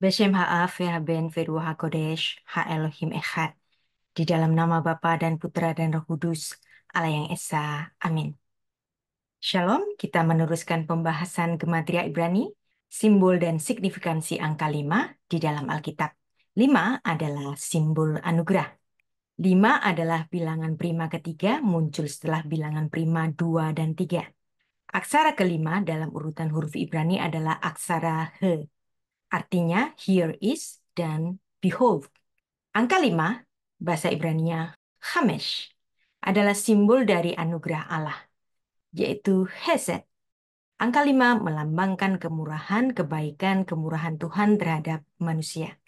Beshem Ha'af Ben Veruah HaKodesh Ha Elohim Echad. Di dalam nama Bapa dan Putra dan Roh Kudus, Allah yang Esa. Amin. Shalom, kita meneruskan pembahasan Gematria Ibrani, simbol dan signifikansi angka 5 di dalam Alkitab. 5 adalah simbol anugerah. 5 adalah bilangan prima ketiga, muncul setelah bilangan prima 2 dan 3. Aksara kelima dalam urutan huruf Ibrani adalah aksara He. Artinya here is dan behold. Angka 5, bahasa Ibraninya Chamesh, adalah simbol dari anugerah Allah, yaitu Hesed. Angka 5 melambangkan kemurahan, kebaikan, kemurahan Tuhan terhadap manusia.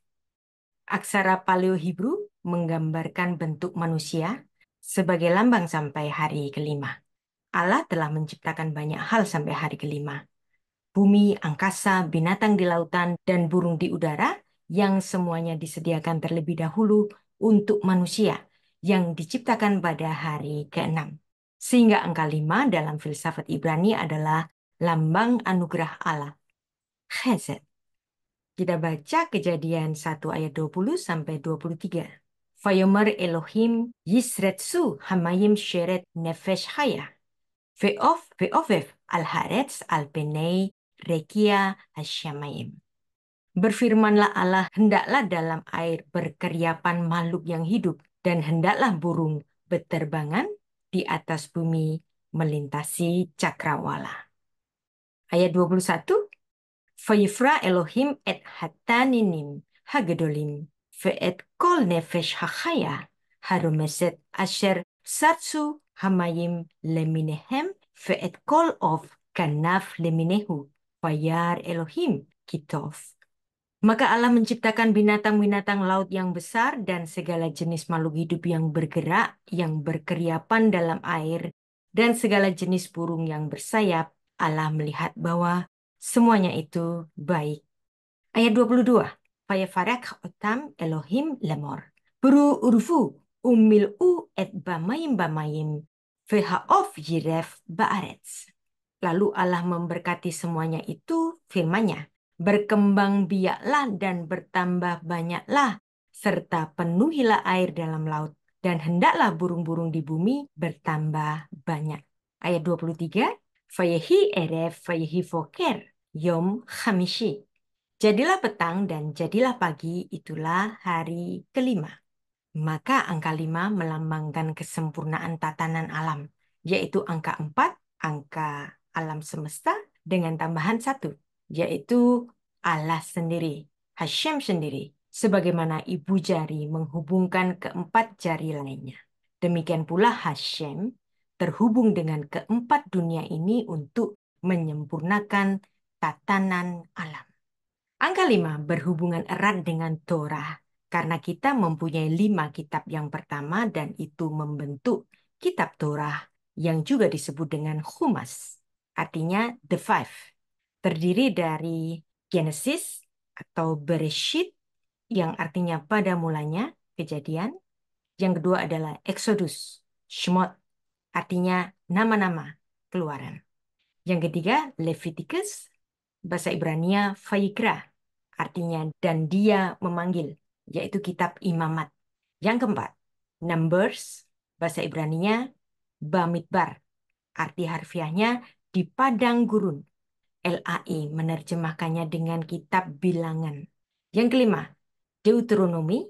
Aksara Paleo Hebrew menggambarkan bentuk manusia sebagai lambang sampai hari kelima. Allah telah menciptakan banyak hal sampai hari kelima. Bumi, angkasa, binatang di lautan, dan burung di udara yang semuanya disediakan terlebih dahulu untuk manusia yang diciptakan pada hari ke-6. Sehingga angka 5 dalam filsafat Ibrani adalah lambang anugerah Allah. Chesed. Kita baca Kejadian 1 ayat 20 sampai 23. Vayomer Elohim Yisretsu Hamayim Sheret Nefesh Haya. Ve'ovev al-haretz al-penei rekia hasyamayim. Berfirmanlah Allah, hendaklah dalam air berkeriapan makhluk yang hidup, dan hendaklah burung beterbangan di atas bumi melintasi cakrawala. Ayat 21, Vayifra Elohim et hataninim hagedolim, ve'et kol nefesh hachaya, harumeset asher satsu hamayim leminehem, ve'et kol of kanaf leminehu, vayar Elohim kitov. Maka Allah menciptakan binatang-binatang laut yang besar dan segala jenis makhluk hidup yang bergerak, yang berkeriapan dalam air, dan segala jenis burung yang bersayap. Allah melihat bahwa semuanya itu baik. Ayat 22. Vayafarak otam Elohim lemor. Buru urfu umil'u et bamayim vehaof yiref ba'aretz. Lalu Allah memberkati semuanya itu, firman-Nya, berkembang biaklah dan bertambah banyaklah, serta penuhilah air dalam laut, dan hendaklah burung-burung di bumi bertambah banyak. Ayat 23, Vayehi eref vayehi voker yom chamishi. Jadilah petang dan jadilah pagi, itulah hari kelima. Maka angka 5 melambangkan kesempurnaan tatanan alam, yaitu angka 4, angka alam semesta, dengan tambahan 1, yaitu Allah sendiri, Hashem sendiri, sebagaimana ibu jari menghubungkan keempat jari lainnya. Demikian pula Hashem terhubung dengan keempat dunia ini untuk menyempurnakan tatanan alam. Angka 5 berhubungan erat dengan Torah, karena kita mempunyai 5 kitab yang pertama dan itu membentuk kitab Torah yang juga disebut dengan Chumas, artinya the five. Terdiri dari Genesis atau Bereshit yang artinya pada mulanya, kejadian. Yang kedua adalah Exodus, Shemot, artinya nama-nama, keluaran. Yang ketiga Leviticus, bahasa Ibrania Vayikra, artinya dan dia memanggil, yaitu kitab Imamat. Yang keempat, Numbers, bahasa Ibraninya Bamidbar, arti harfiahnya di padang gurun. LAI menerjemahkannya dengan kitab bilangan. Yang kelima, Deuteronomi,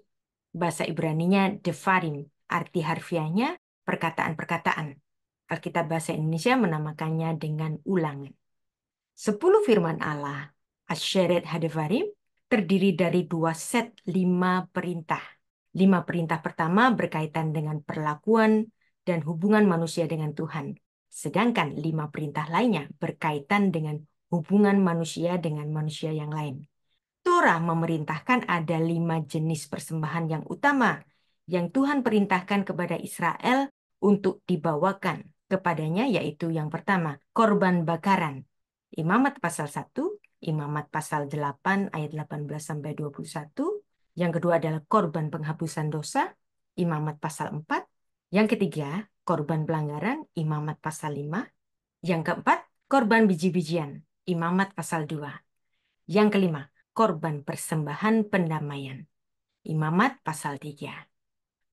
bahasa Ibraninya Devarim, arti harfiahnya perkataan-perkataan. Alkitab bahasa Indonesia menamakannya dengan ulangan. 10 firman Allah, Asyeret Hadevarim, terdiri dari 2 set 5 perintah. 5 perintah pertama berkaitan dengan perlakuan dan hubungan manusia dengan Tuhan. Sedangkan 5 perintah lainnya berkaitan dengan hubungan manusia dengan manusia yang lain. Torah memerintahkan ada 5 jenis persembahan yang utama yang Tuhan perintahkan kepada Israel untuk dibawakan kepadanya, yaitu yang pertama, korban bakaran. Imamat pasal 1, Imamat pasal 8 ayat 18-21. Yang kedua adalah korban penghapusan dosa, Imamat pasal 4. Yang ketiga, korban pelanggaran, Imamat pasal 5. Yang keempat, korban biji-bijian, Imamat pasal 2. Yang kelima, korban persembahan pendamaian. Imamat pasal 3.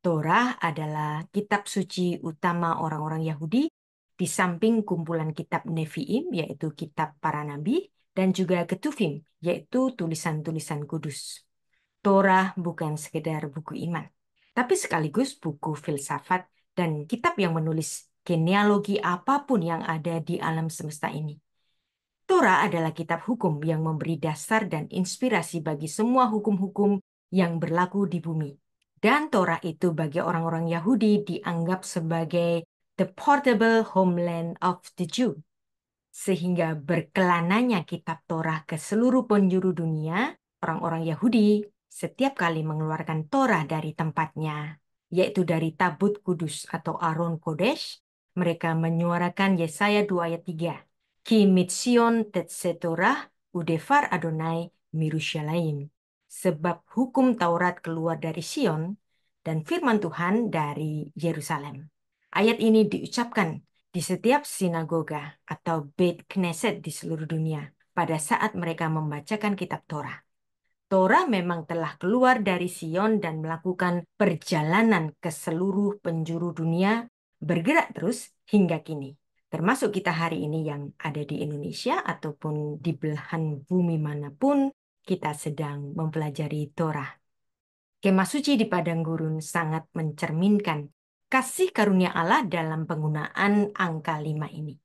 Torah adalah kitab suci utama orang-orang Yahudi di samping kumpulan kitab Nevi'im, yaitu kitab para nabi, dan juga Ketuvim, yaitu tulisan-tulisan kudus. Torah bukan sekedar buku iman, tapi sekaligus buku filsafat dan kitab yang menulis genealogi apapun yang ada di alam semesta ini. Torah adalah kitab hukum yang memberi dasar dan inspirasi bagi semua hukum-hukum yang berlaku di bumi. Dan Torah itu bagi orang-orang Yahudi dianggap sebagai the portable homeland of the Jew. Sehingga berkelananya kitab Torah ke seluruh penjuru dunia, orang-orang Yahudi setiap kali mengeluarkan Torah dari tempatnya, yaitu dari tabut kudus atau Aron Kodesh, mereka menyuarakan Yesaya 2 ayat 3. Ki mitsion tetse Torah udefar Adonai Mirushalayim. Sebab hukum Taurat keluar dari Sion dan firman Tuhan dari Yerusalem. Ayat ini diucapkan di setiap sinagoga atau Beit Knesset di seluruh dunia pada saat mereka membacakan kitab Torah. Torah memang telah keluar dari Sion dan melakukan perjalanan ke seluruh penjuru dunia, bergerak terus hingga kini. Termasuk kita hari ini yang ada di Indonesia ataupun di belahan bumi manapun, kita sedang mempelajari Torah. Kemah suci di padang gurun sangat mencerminkan kasih karunia Allah dalam penggunaan angka 5 ini.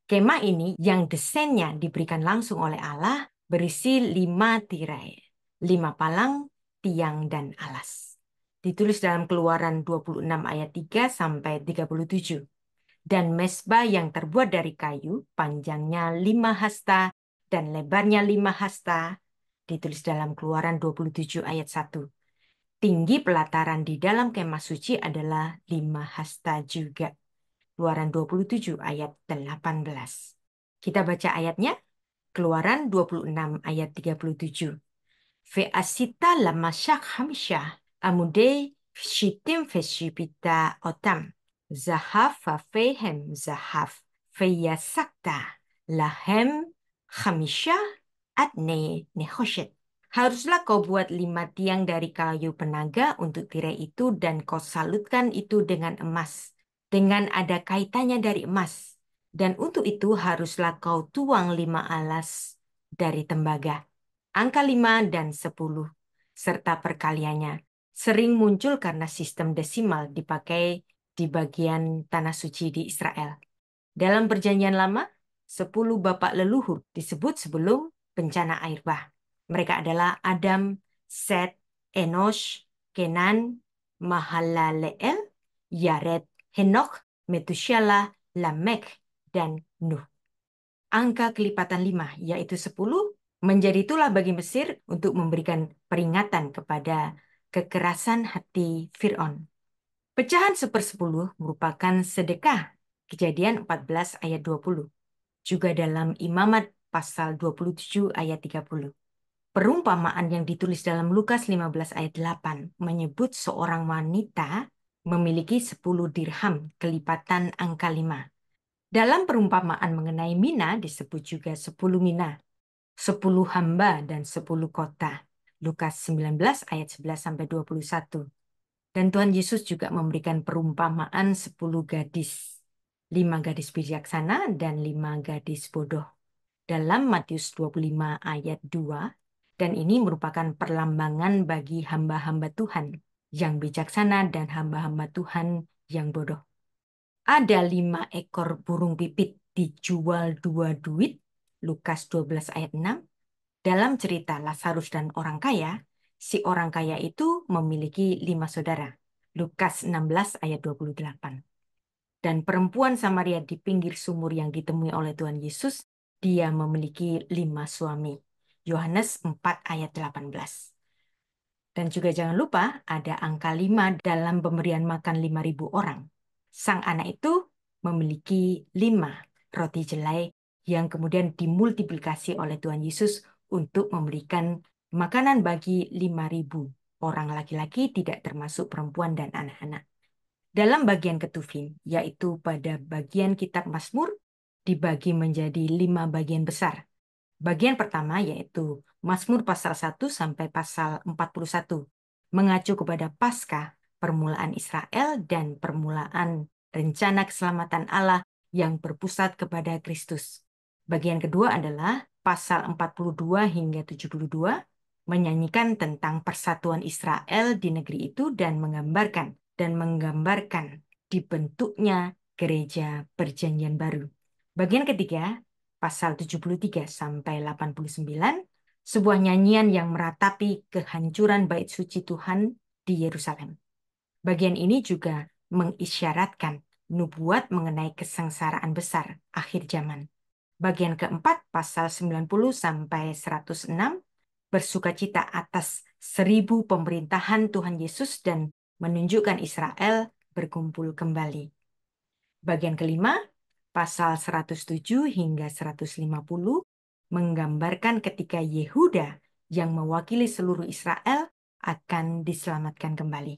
Kemah ini yang desainnya diberikan langsung oleh Allah berisi 5 tirai, 5 palang, tiang, dan alas. Ditulis dalam Keluaran 26 ayat 3 sampai 37. Dan mezbah yang terbuat dari kayu, panjangnya 5 hasta dan lebarnya 5 hasta, ditulis dalam Keluaran 27 ayat 1. Tinggi pelataran di dalam kemah suci adalah 5 hasta juga. Keluaran 27 ayat 18. Kita baca ayatnya. Keluaran 26 ayat 37. Ve'asita lamashak hamsyah amudei shitim veshipita otam. Zahaf vafehem zahaf veyasakta lahem hamisyah adne nehoshet. Haruslah kau buat 5 tiang dari kayu penaga untuk tirai itu dan kau salutkan itu dengan emas. Dengan ada kaitannya dari emas. Dan untuk itu haruslah kau tuang 5 alas dari tembaga. Angka 5 dan 10 serta perkaliannya sering muncul karena sistem desimal dipakai di bagian tanah suci di Israel. Dalam perjanjian lama, 10 bapak leluhur disebut sebelum bencana air bah. Mereka adalah Adam, Set, Enosh, Kenan, Mahalaleel, Yared, Henokh, Metushalah, Lamek, dan Nuh. Angka kelipatan 5, yaitu 10, menjadi tulah bagi Mesir untuk memberikan peringatan kepada kekerasan hati Fir'aun. Pecahan 1/10 merupakan sedekah. Kejadian 14 ayat 20. Juga dalam Imamat pasal 27 ayat 30. Perumpamaan yang ditulis dalam Lukas 15 ayat 8 menyebut seorang wanita memiliki 10 dirham kelipatan angka 5. Dalam perumpamaan mengenai mina disebut juga 10 mina, 10 hamba dan 10 kota. Lukas 19 ayat 11 sampai 21. Dan Tuhan Yesus juga memberikan perumpamaan 10 gadis. 5 gadis bijaksana dan 5 gadis bodoh. Dalam Matius 25 ayat 2. Dan ini merupakan perlambangan bagi hamba-hamba Tuhan yang bijaksana dan hamba-hamba Tuhan yang bodoh. Ada 5 ekor burung pipit dijual 2 duit. Lukas 12 ayat 6. Dalam cerita Lazarus dan orang kaya, si orang kaya itu memiliki 5 saudara. Lukas 16 ayat 28. Dan perempuan Samaria di pinggir sumur yang ditemui oleh Tuhan Yesus, dia memiliki 5 suami. Yohanes 4 ayat 18. Dan juga jangan lupa ada angka 5 dalam pemberian makan 5.000 orang. Sang anak itu memiliki 5 roti jelai yang kemudian dimultiplikasi oleh Tuhan Yesus untuk memberikan makanan bagi 5.000 orang laki-laki, tidak termasuk perempuan dan anak-anak. Dalam bagian Ketuvim, yaitu pada bagian kitab Mazmur, dibagi menjadi 5 bagian besar. Bagian pertama yaitu Mazmur pasal 1 sampai pasal 41, mengacu kepada Paskah, permulaan Israel dan permulaan rencana keselamatan Allah yang berpusat kepada Kristus. Bagian kedua adalah pasal 42 hingga 72, menyanyikan tentang persatuan Israel di negeri itu dan menggambarkan dibentuknya gereja perjanjian baru. Bagian ketiga, pasal 73 sampai 89, sebuah nyanyian yang meratapi kehancuran bait suci Tuhan di Yerusalem. Bagian ini juga mengisyaratkan nubuat mengenai kesengsaraan besar akhir zaman. Bagian keempat, pasal 90 sampai 106, bersukacita atas 1000 pemerintahan Tuhan Yesus dan menunjukkan Israel berkumpul kembali. Bagian kelima, pasal 107 hingga 150, menggambarkan ketika Yehuda yang mewakili seluruh Israel akan diselamatkan kembali.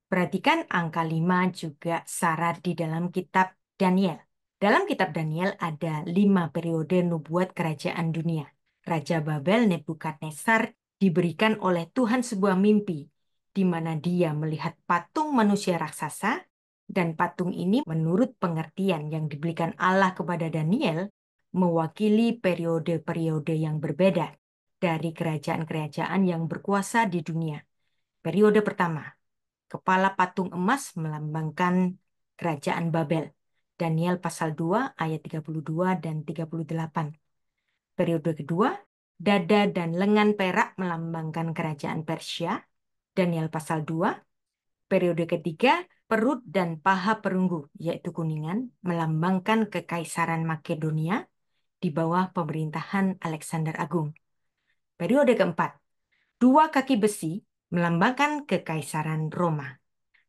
Perhatikan angka 5 juga syarat di dalam kitab Daniel. Dalam kitab Daniel ada 5 periode nubuat kerajaan dunia. Raja Babel Nebukadnezar diberikan oleh Tuhan sebuah mimpi, di mana dia melihat patung manusia raksasa, dan patung ini menurut pengertian yang diberikan Allah kepada Daniel, mewakili periode-periode yang berbeda dari kerajaan-kerajaan yang berkuasa di dunia. Periode pertama, kepala patung emas melambangkan kerajaan Babel. Daniel pasal 2 ayat 32 dan 38. Periode kedua, dada dan lengan perak melambangkan kerajaan Persia. Daniel pasal 2. Periode ketiga, perut dan paha perunggu, yaitu kuningan, melambangkan kekaisaran Makedonia di bawah pemerintahan Alexander Agung. Periode keempat, dua kaki besi melambangkan kekaisaran Roma.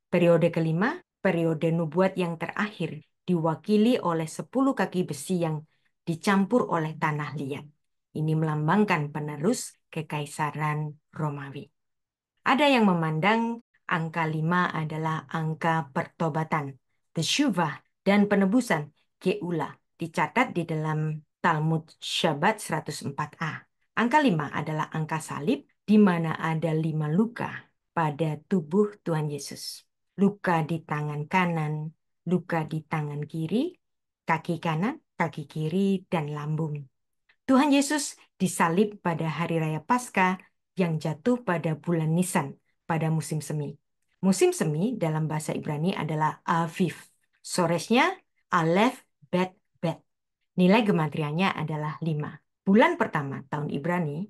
Periode kelima, periode nubuat yang terakhir, diwakili oleh 10 kaki besi yang dicampur oleh tanah liat. Ini melambangkan penerus kekaisaran Romawi. Ada yang memandang angka 5 adalah angka pertobatan, teshuvah, dan penebusan, geula, dicatat di dalam Talmud Syabat 104a. Angka 5 adalah angka salib, di mana ada 5 luka pada tubuh Tuhan Yesus. Luka di tangan kanan, luka di tangan kiri, kaki kanan, kaki kiri, dan lambung. Tuhan Yesus disalib pada hari raya Paskah yang jatuh pada bulan Nisan pada musim semi. Musim semi dalam bahasa Ibrani adalah Aviv. Soresnya Aleph Bet Bet. Nilai gematriannya adalah 5. Bulan pertama tahun Ibrani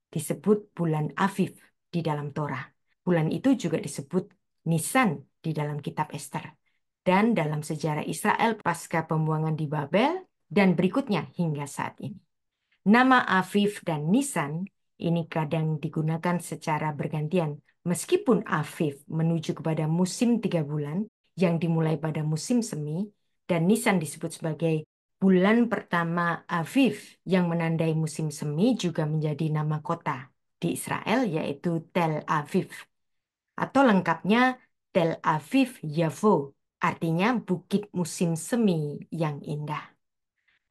disebut bulan Aviv di dalam Torah. Bulan itu juga disebut Nisan di dalam kitab Ester. Dan dalam sejarah Israel pasca pembuangan di Babel dan berikutnya hingga saat ini. Nama Aviv dan Nisan ini kadang digunakan secara bergantian. Meskipun Aviv menuju kepada musim 3 bulan yang dimulai pada musim semi, dan Nisan disebut sebagai bulan pertama Aviv yang menandai musim semi, juga menjadi nama kota di Israel yaitu Tel Aviv. Atau lengkapnya Tel Aviv Yavo, artinya bukit musim semi yang indah.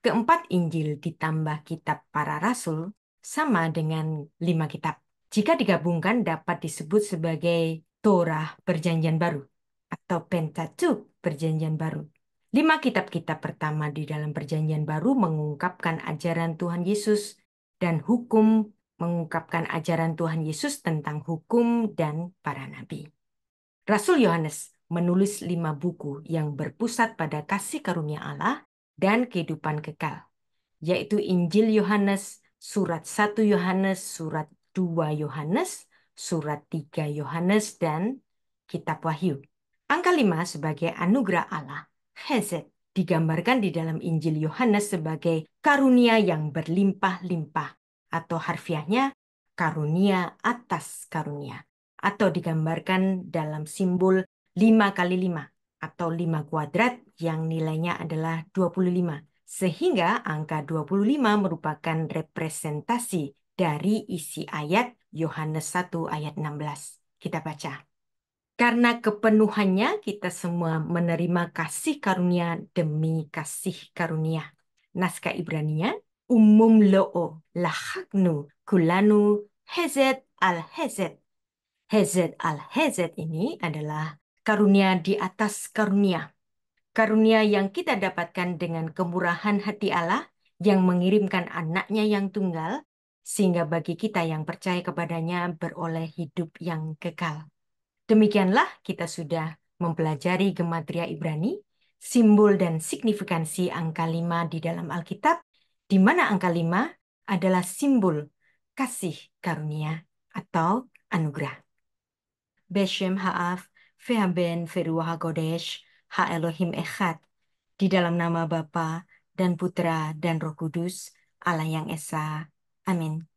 Keempat Injil ditambah kitab para rasul sama dengan 5 kitab. Jika digabungkan dapat disebut sebagai Torah Perjanjian Baru atau Pentateuch Perjanjian Baru. 5 kitab-kitab pertama di dalam Perjanjian Baru mengungkapkan ajaran Tuhan Yesus dan mengungkapkan ajaran Tuhan Yesus tentang hukum dan para nabi. Rasul Yohanes menulis 5 buku yang berpusat pada kasih karunia Allah dan kehidupan kekal, yaitu Injil Yohanes, surat 1 Yohanes, surat 2 Yohanes, surat 3 Yohanes, dan kitab Wahyu. Angka 5 sebagai anugerah Allah, Chesed, digambarkan di dalam Injil Yohanes sebagai karunia yang berlimpah-limpah, atau harfiahnya karunia atas karunia, atau digambarkan dalam simbol 5 kali 5 atau 5 kuadrat yang nilainya adalah 25. Sehingga angka 25 merupakan representasi dari isi ayat Yohanes 1 ayat 16. Kita baca. Karena kepenuhannya kita semua menerima kasih karunia demi kasih karunia. Naskah Ibraninya umum lo'o lahaknu kulanu hezet al hezet. Hezet al hezet ini adalah karunia di atas karunia. Karunia yang kita dapatkan dengan kemurahan hati Allah yang mengirimkan anaknya yang tunggal, sehingga bagi kita yang percaya kepadanya beroleh hidup yang kekal. Demikianlah kita sudah mempelajari gematria Ibrani, simbol dan signifikansi angka 5 di dalam Alkitab, di mana angka 5 adalah simbol kasih karunia atau anugerah. Beshem Ha'af, Ve'aben Ve'ruach HaKodesh, Ha-Elohim Echad, di dalam nama Bapa dan Putra dan Roh Kudus, Allah yang Esa. Amin.